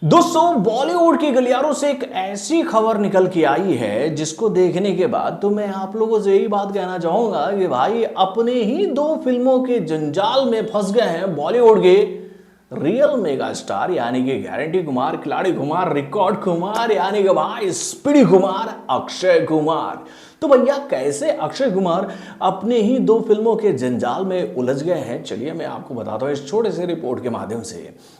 दोस्तों, बॉलीवुड की गलियारों से एक ऐसी खबर निकल के आई है जिसको देखने के बाद तो मैं आप लोगों से यही बात कहना चाहूंगा कि भाई अपने ही दो फिल्मों के जंजाल में फंस गए हैं बॉलीवुड के रियल मेगा स्टार यानी कि गारंटी कुमार, खिलाड़ी कुमार, रिकॉर्ड कुमार यानी कि भाई स्पीडी कुमार, अक्षय कुमार। तो भैया कैसे अक्षय कुमार अपने ही दो फिल्मों के जंजाल में उलझ गए हैं, चलिए मैं आपको बताता हूं इस छोटे से रिपोर्ट के माध्यम से।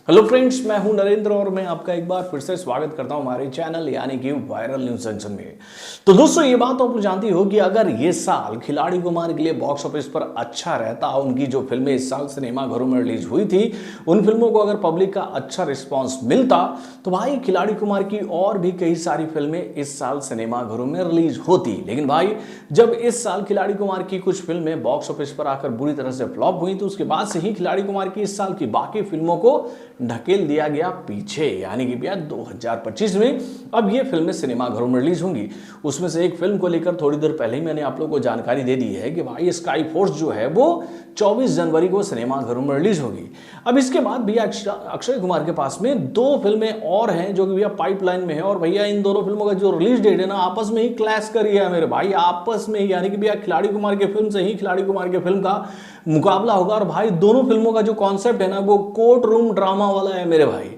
हेलो फ्रेंड्स, मैं हूं नरेंद्र और मैं आपका एक बार फिर से स्वागत करता हूं हमारे चैनल यानी कि वायरल न्यूज जंक्शन में। तो दोस्तों, ये बात आप जानती हो कि अगर ये साल खिलाड़ी कुमार के लिए बॉक्स ऑफिस पर अच्छा रहता, उनकी जो फिल्में इस साल सिनेमा घरों में रिलीज हुई थी उन फिल्मों को अगर पब्लिक का अच्छा रिस्पॉन्स मिलता तो भाई खिलाड़ी कुमार की और भी कई सारी फिल्में इस साल सिनेमा घरों में रिलीज होती। लेकिन भाई जब इस साल खिलाड़ी कुमार की कुछ फिल्में बॉक्स ऑफिस पर आकर बुरी तरह से फ्लॉप हुई तो उसके बाद से ही खिलाड़ी कुमार की इस साल की बाकी फिल्मों को ढकेल दिया गया पीछे, यानी कि भैया 2025 में अब ये फिल्में सिनेमा घरों में रिलीज होंगी। उसमें से एक फिल्म को लेकर थोड़ी देर पहले ही मैंने आप लोगों को जानकारी दे दी है कि भाई स्काई फोर्स जो है वो 24 जनवरी को सिनेमा घरों में रिलीज होगी। अब इसके बाद भैया अक्षय कुमार के पास में दो फिल्में और हैं जो कि भैया पाइपलाइन में है, और भैया इन दोनों फिल्मों का जो रिलीज डेट है ना आपस में ही क्लैश कर रही है मेरे भाई, आपस में ही, यानी कि भैया खिलाड़ी कुमार के फिल्म से ही खिलाड़ी कुमार के फिल्म का मुकाबला होगा। और भाई दोनों फिल्मों का जो कॉन्सेप्ट है ना वो कोर्ट रूम ड्रामा वाला है मेरे भाई।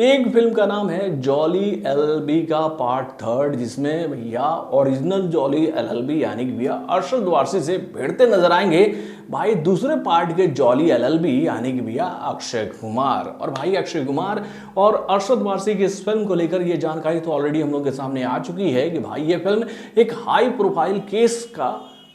एक फिल्म का नाम है जॉली एलएलबी का पार्ट थर्ड, जिसमें भैया ओरिजिनल जॉली एलएलबी यानी कि भैया अरशद वारसी से भिड़ते नजर आएंगे भाई दूसरे पार्ट के जॉली एलएलबी यानी कि भैया अक्षय कुमार। और भाई अक्षय कुमार और अरशद वारसी की इस फिल्म को लेकर ये जानकारी तो ऑलरेडी हम लोग के सामने आ चुकी है कि भाई ये फिल्म एक हाई प्रोफाइल केस का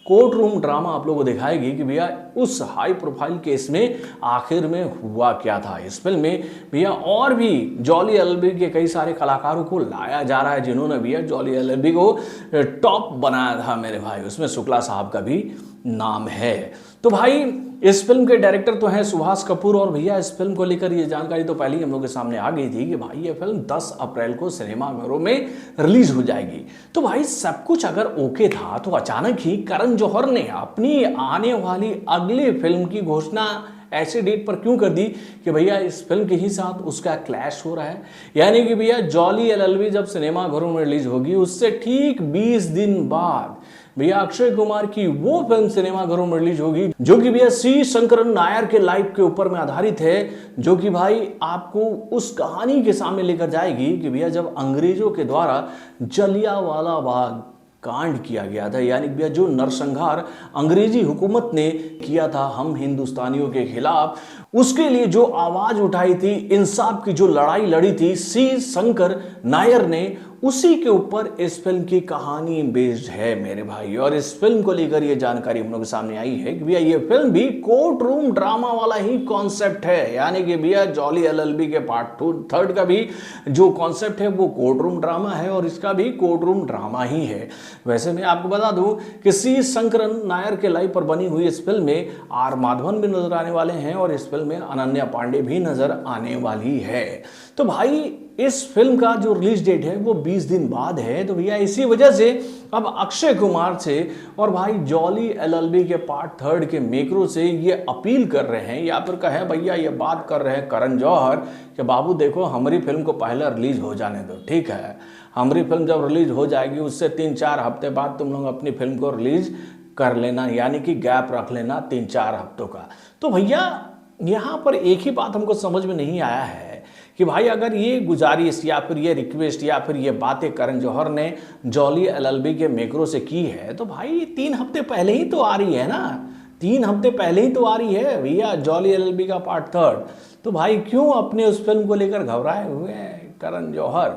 कोर्ट रूम ड्रामा आप लोगों को दिखाएगी कि भैया उस हाई प्रोफाइल केस में आखिर में हुआ क्या था। इस फिल्म में भैया और भी जॉली एलएलबी के कई सारे कलाकारों को लाया जा रहा है जिन्होंने भैया जॉली एलएलबी को टॉप बनाया था मेरे भाई, उसमें शुक्ला साहब का भी नाम है। तो भाई इस फिल्म के डायरेक्टर तो हैं सुभाष कपूर, और भैया इस फिल्म को लेकर ये जानकारी तो पहले ही हम लोग के सामने आ गई थी कि भाई ये फिल्म 10 अप्रैल को सिनेमा घरों में रिलीज हो जाएगी। तो भाई सब कुछ अगर ओके था तो अचानक ही करण जौहर ने अपनी आने वाली अगली फिल्म की घोषणा ऐसे डेट पर क्यों कर दी कि भैया इस फिल्म के ही साथ उसका क्लैश हो रहा है, यानी कि भैया जॉली एलएलबी जब सिनेमा घरों में रिलीज होगी उससे ठीक 20 दिन बाद भैया अक्षय कुमार की वो फिल्म सिनेमा घरों में रिलीज होगी जो कि भैया सी शंकरन नायर के लाइफ के ऊपर में आधारित है, जो कि भाई आपको उस कहानी के सामने लेकर जाएगी कि भैया जब अंग्रेजों के द्वारा जलियांवाला बाग कांड किया गया था, यानी भैया जो नरसंहार अंग्रेजी हुकूमत ने किया था हम हिंदुस्तानियों के खिलाफ, उसके लिए जो आवाज उठाई थी, इंसाफ की जो लड़ाई लड़ी थी सी शंकर नायर ने, उसी के ऊपर इस फिल्म की कहानी बेस्ड है मेरे भाई। और इस फिल्म को लेकर ये जानकारी हम लोग के सामने आई है कि भैया ये फिल्म भी कोर्ट रूम ड्रामा वाला ही कॉन्सेप्ट है, यानी कि भैया जॉली एलएलबी के पार्ट थर्ड का भी जो कॉन्सेप्ट है वो कोर्ट रूम ड्रामा है और इसका भी कोर्ट रूम ड्रामा ही है। वैसे मैं आपको बता दूं कि सी शंकरन नायर के लाइफ पर बनी हुई इस फिल्म में आर माधवन भी नजर आने वाले हैं और इस फिल्म में अनन्या पांडे भी नजर आने वाली है। तो भाई इस फिल्म का जो रिलीज डेट है वो 20 दिन बाद है। तो भैया इसी वजह से अब अक्षय कुमार से और भाई जॉली एलएलबी के पार्ट थर्ड के मेकरों से ये अपील कर रहे हैं या फिर कहे भैया ये बात कर रहे हैं करण जौहर कि बाबू देखो हमारी फिल्म को पहले रिलीज हो जाने दो, ठीक है, हमारी फिल्म जब रिलीज हो जाएगी उससे 3-4 हफ्ते बाद तुम लोग अपनी फिल्म को रिलीज कर लेना, यानी कि गैप रख लेना 3-4 हफ्तों का। तो भैया यहाँ पर एक ही बात हमको समझ में नहीं आया है कि भाई अगर ये गुजारिश या फिर ये रिक्वेस्ट या फिर ये बातें करण जौहर ने जॉली एलएलबी के मेकरों से की है तो भाई 3 हफ्ते पहले ही तो आ रही है ना, 3 हफ्ते पहले ही तो आ रही है भैया जॉली एलएलबी का पार्ट थर्ड। तो भाई क्यों अपने उस फिल्म को लेकर घबराए हुए हैं करण जौहर?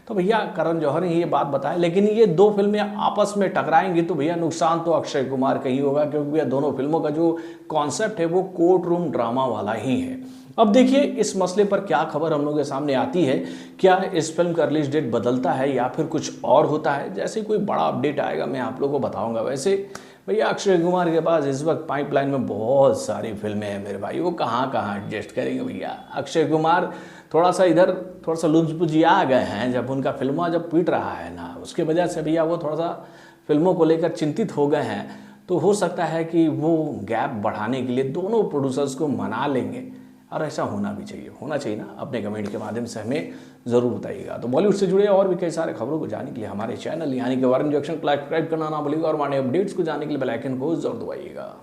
तो भैया करण जौहर ने ये बात बताया, लेकिन ये दो फिल्में आपस में टकराएंगी तो भैया नुकसान तो अक्षय कुमार का ही होगा, क्योंकि भैया दोनों फिल्मों का जो कॉन्सेप्ट है वो कोर्ट रूम ड्रामा वाला ही है। अब देखिए इस मसले पर क्या खबर हम लोग के सामने आती है, क्या इस फिल्म का रिलीज डेट बदलता है या फिर कुछ और होता है। जैसे कोई बड़ा अपडेट आएगा मैं आप लोगों को बताऊंगा। वैसे भैया अक्षय कुमार के पास इस वक्त पाइपलाइन में बहुत सारी फिल्में हैं मेरे भाई, वो कहाँ कहाँ एडजस्ट करेंगे भैया। अक्षय कुमार थोड़ा सा इधर थोड़ा सा लुझबुझिया आ गए हैं, जब उनका फिल्मा जब पीट रहा है ना उसके वजह से भैया वो थोड़ा सा फिल्मों को लेकर चिंतित हो गए हैं। तो हो सकता है कि वो गैप बढ़ाने के लिए दोनों प्रोड्यूसर्स को मना लेंगे, और ऐसा होना भी चाहिए, होना चाहिए ना। अपने कमेंट के माध्यम से हमें जरूर बताइएगा। तो बॉलीवुड से जुड़े और भी कई सारे खबरों को जानने के लिए हमारे चैनल यानी कि वारन जंक्शन को सब्सक्राइब करना ना भूलिएगा और हमारे अपडेट्स को जानने के लिए बेल आइकन को जरूर दबाइएगा।